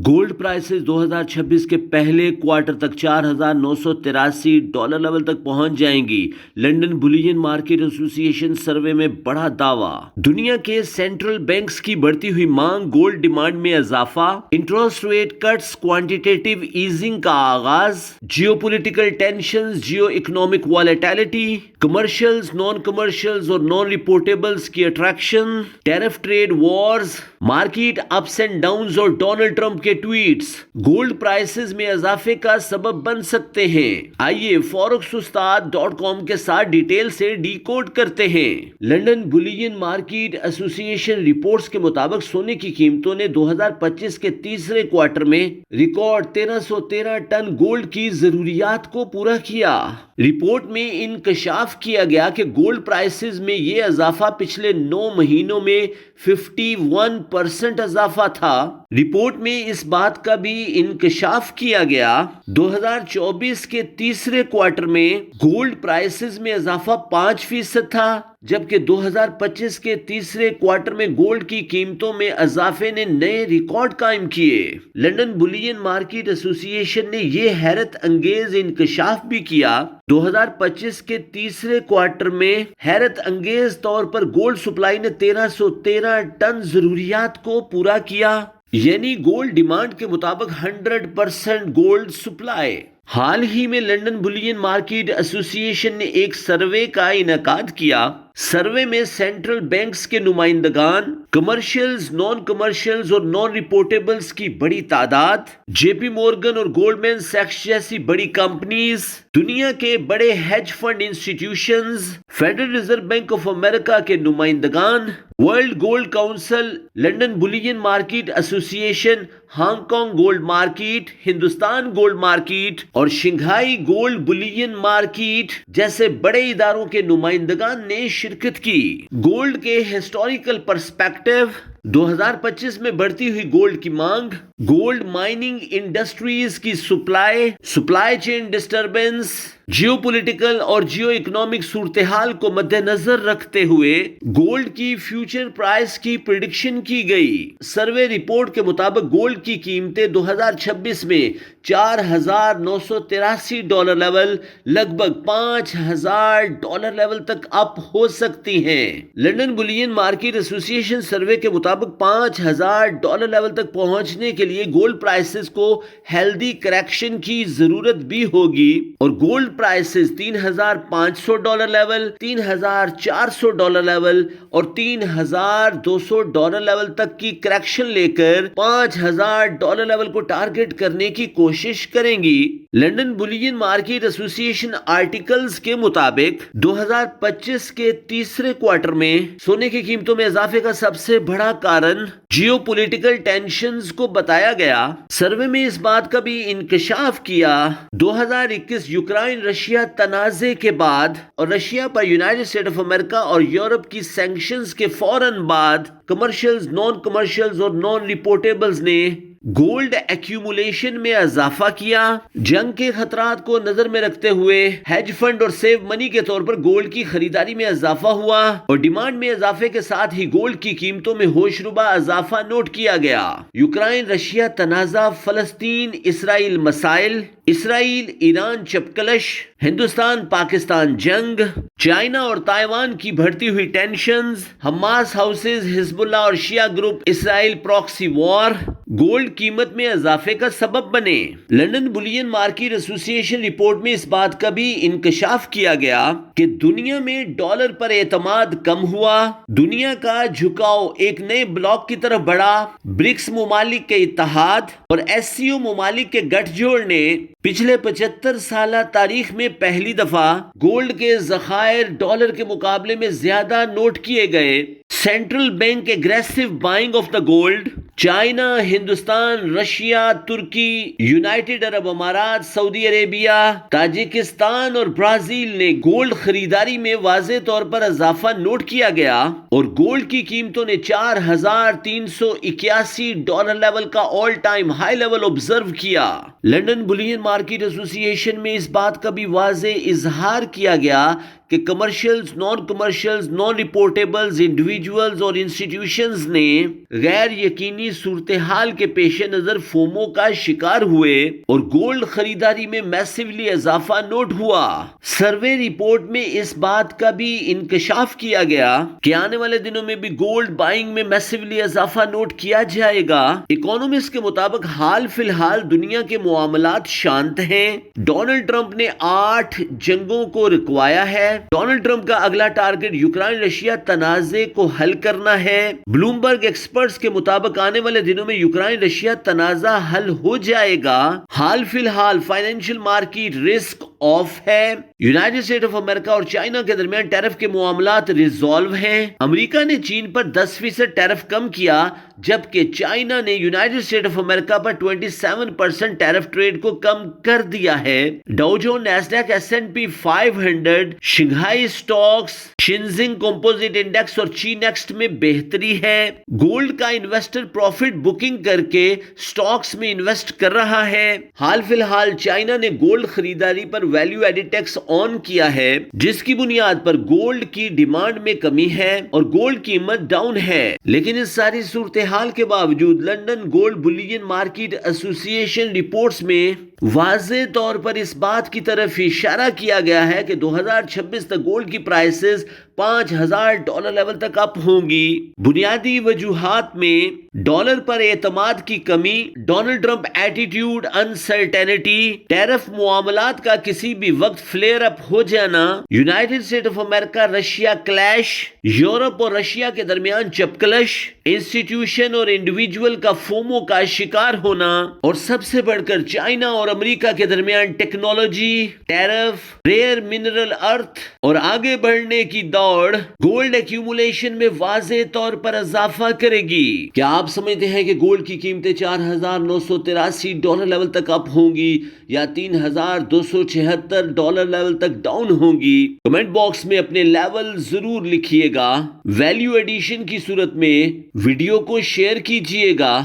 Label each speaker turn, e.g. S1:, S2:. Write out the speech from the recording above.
S1: Gold prices 2026 کے پہلے quarter تک $4,983 لیول تک پہنچ جائیں گی۔ لنڈن بولین مارکیٹ ایسوسی ایشن سروے میں بڑا دعویٰ۔ دنیا کے سینٹرل بینکس کی بڑھتی ہوئی مانگ، گولڈ ڈیمانڈ میں اضافہ، interest rate cuts, quantitative easing کا آغاز، geo political tensions, geo economic volatility, commercials, non commercials اور نان رپورٹیبلز کی attraction, tariff trade wars, market ups and downs اور ڈونلڈ ٹرمپ کے ٹویٹس گولڈ پرائسز میں اضافے کا سبب بن سکتے ہیں۔ آئیے forexustad.com کے ساتھ ڈیٹیل سے ڈی کوڈ کرتے ہیں۔ لنڈن بولین مارکیٹ ایسوسی ایشن رپورٹس کے مطابق سونے کی قیمتوں نے 2025 کے تیسرے کوارٹر میں ریکارڈ 1313 ٹن گولڈ کی ضروریات کو پورا کیا۔ رپورٹ میں انکشاف کیا گیا کہ گولڈ پرائسز میں یہ اضافہ پچھلے 9 مہینوں میں 51% اضافہ تھا۔ رپورٹ میں اس بات کا بھی انکشاف کیا گیا 2024 کے تیسرے کوارٹر میں گولڈ پرائسز میں اضافہ 5% تھا، جبکہ 2025 کے تیسرے کوارٹر میں گولڈ کی قیمتوں میں اضافے نے نئے ریکارڈ قائم کیے۔ لنڈن بولین مارکیٹ ایسوسی ایشن نے یہ حیرت انگیز انکشاف بھی کیا 2025 کے تیسرے کوارٹر میں حیرت انگیز طور پر گولڈ سپلائی نے 1313 ٹن ضروریات کو پورا کیا، یعنی گولڈ ڈیمانڈ کے مطابق 100% گولڈ سپلائی۔ حال ہی میں لنڈن بولین مارکیٹ ایسوسی ایشن نے ایک سروے کا انعقاد کیا۔ سروے میں سینٹرل بینکس کے نمائندگان، کمرشلز، نان کمرشلز اور نان رپورٹیبلز کی بڑی تعداد، جے پی مورگن اور گولڈمین سیکس جیسی بڑی کمپنیز، دنیا کے بڑے hedge fund institutions, federal reserve bank of America کے نمائندگان، world gold council, London bullion market association, Hong Kong gold market, Hindustan gold market اور شنگھائی گولڈ بولین مارکیٹ جیسے بڑے اداروں کے نمائندگان نے شرکت کی۔ گولڈ کے ہسٹوریکل پرسپیکٹو، 2025 میں بڑھتی ہوئی گولڈ کی مانگ، گولڈ مائننگ انڈسٹریز کی supply chain disturbance, geo political اور جیو اکنامک صورتحال کو مد نظر رکھتے ہوئے گولڈ کی فیوچر پرائس کی پریڈکشن کی گئی۔ سروے رپورٹ کے مطابق گولڈ کی قیمتیں 2026 میں $4,983 لیول لگ بھگ $5,000 لیول تک اپ ہو سکتی ہیں۔ لنڈن بولین مارکیٹ ایسوسی ایشن سروے کے مطابق $5,000 لیول تک پہنچنے کے لیے گولڈ پرائسز کو ہیلدی کریکشن کی ضرورت بھی ہوگی اور گولڈ پرائسز $3,500 لیول، $3,400 لیول اور $3,200 لیول تک کی کریکشن لے کر $5,000 لیول کو ٹارگٹ کرنے کی کوشش کریں گی۔ لنڈن بولین مارکیٹ ایسوسی ایشن آرٹیکلز کے مطابق 2025 کے تیسرے کوارٹر میں سونے کی قیمتوں میں اضافے کا سب سے بڑا کارن جیو پولیٹیکل ٹینشنز کو بتایا گیا۔ سروے میں اس بات کا بھی انکشاف کیا 2021 یوکرائن رشیا تنازع کے بعد اور Russia per United state of امریکہ اور یورپ کی سینکشنز کے فوراً بعد کمرشلز، نان کمرشلز اور نان رپورٹیبلز نے گولڈ ایکیومولیشن میں اضافہ کیا۔ جنگ کے خطرات کو نظر میں رکھتے ہوئے ہیج فنڈ اور سیو منی کے طور پر گولڈ کی خریداری میں اضافہ ہوا اور ڈیمانڈ میں اضافے کے ساتھ ہی گولڈ کی قیمتوں میں ہوشربا اضافہ نوٹ کیا گیا۔ یوکرائن رشیا تنازع، فلسطین اسرائیل مسائل، اسرائیل ایران چپکلش، ہندوستان پاکستان جنگ، چائنا اور تائیوان کی بڑھتی ہوئی ٹینشنز، حماس ہاؤسز، حزب اللہ اور شیعہ گروپ اسرائیل پراکسی وار گولڈ قیمت میں اضافے کا سبب بنے۔ لنڈن بولین مارکیٹ ایسوسی ایشن رپورٹ میں اس بات کا بھی انکشاف کیا گیا کہ دنیا میں ڈالر پر اعتماد کم ہوا، دنیا کا جھکاؤ ایک نئے بلاک کی طرف بڑھا۔ برکس ممالک کے اتحاد اور SCO ممالک کے گٹھ جوڑ نے پچھلے 75 سالہ تاریخ میں پہلی دفعہ گولڈ کے ذخائر ڈالر کے مقابلے میں زیادہ نوٹ کیے گئے۔ Central bank aggressive buying of the gold, China, Hindustan, Russia, ترکی، یونائیٹڈ عرب امارات، سعودی عربیہ، تاجکستان اور برازیل نے گولڈ خریداری میں واضح طور پر اضافہ نوٹ کیا گیا اور گولڈ کی قیمتوں نے $4,381 لیول کا all time high level observe کیا۔ لنڈن بولین مارکیٹ ایسوسی ایشن میں اس بات کا بھی واضح اظہار کیا گیا کہ commercials, non commercials, non reportables, individuals اور انسٹیٹیوشنز نے غیر یقینی صورتحال کے پیش نظر فومو کا شکار ہوئے اور گولڈ خریداری میں میسیولی اضافہ نوٹ ہوا۔ سروے رپورٹ میں اس بات کا بھی انکشاف کیا گیا کہ آنے والے دنوں میں بھی گولڈ بائنگ میں میسیولی اضافہ نوٹ کیا جائے گا۔ اکانومسٹ کے مطابق حال فی الحال دنیا کے معاملات شانت ہیں۔ ڈونلڈ ٹرمپ نے 8 جنگوں کو رکوایا ہے۔ ڈونلڈ ٹرمپ کا اگلا ٹارگٹ یوکرائن رشیا تنازع کو حل کرنا ہے۔ بلومبرگ ایکسپرٹس کے مطابق آنے والے دنوں میں یوکرائن رشیا تنازع حل ہو جائے گا۔ حال فی الحال فائنینشیل مارکیٹ رسک آف ہے۔ یونائٹڈ اسٹیٹ آف امریکہ اور چائنا کے درمیان ٹیرف کے معاملات ریزالو ہیں۔ امریکہ نے چین پر 10% ٹیرف کم کیا، جبکہ چائنا نے یونائٹڈ اسٹیٹ آف امریکہ پر 27% ٹیرف ٹریڈ کو کم کر دیا ہے۔ Dow Jones, Nasdaq, S&P 500، Shanghai stocks, Shenzhen composite index اور چی نیکسٹ میں بہتری ہے۔ گولڈ کا انویسٹر پروفٹ بکنگ کر کے اسٹاکس میں انویسٹ کر رہا ہے۔ حال فی الحال چائنا نے گولڈ خریداری پر ویلیو ایڈڈ ٹیکس آن کیا ہے، جس کی بنیاد پر گولڈ کی ڈیمانڈ میں کمی ہے اور گولڈ کی قیمت ڈاؤن ہے۔ لیکن اس ساری صورتحال کے باوجود لندن گولڈ بلین مارکیٹ ایسوسی ایشن رپورٹس میں واضح طور پر اس بات کی طرف اشارہ کیا گیا ہے کہ 2026 تک گولڈ کی پرائسز $5,000 لیول تک اپ ہوں گی۔ بنیادی وجوہات میں ڈالر پر اعتماد کی کمی، Donald Trump attitude, uncertainty, tariff معاملات کا کسی بھی وقت فلیئر اپ ہو جانا، United state of America Russia clash, Europe اور رشیا کے درمیان چپکلش، انسٹیٹیوشن اور انڈیویجول کا فومو کا شکار ہونا، اور سب سے بڑھ کر چائنا اور امریکہ کے درمیان ٹیکنالوجی، ٹیرف، ریئر منرل ارتھ اور آگے بڑھنے کی دوڑ گولڈ ایکیومولیشن میں واضح طور پر اضافہ کرے گی۔ کیا آپ سمجھتے ہیں کہ گولڈ کی قیمتیں $4,983 لیول تک اپ ہوں گی یا $3,276 لیول تک ڈاؤن ہوں گی؟ کمنٹ باکس میں اپنے لیول ضرور لکھیے گا۔ ویلیو ایڈیشن کی صورت میں ویڈیو کو شیئر کیجیے گا۔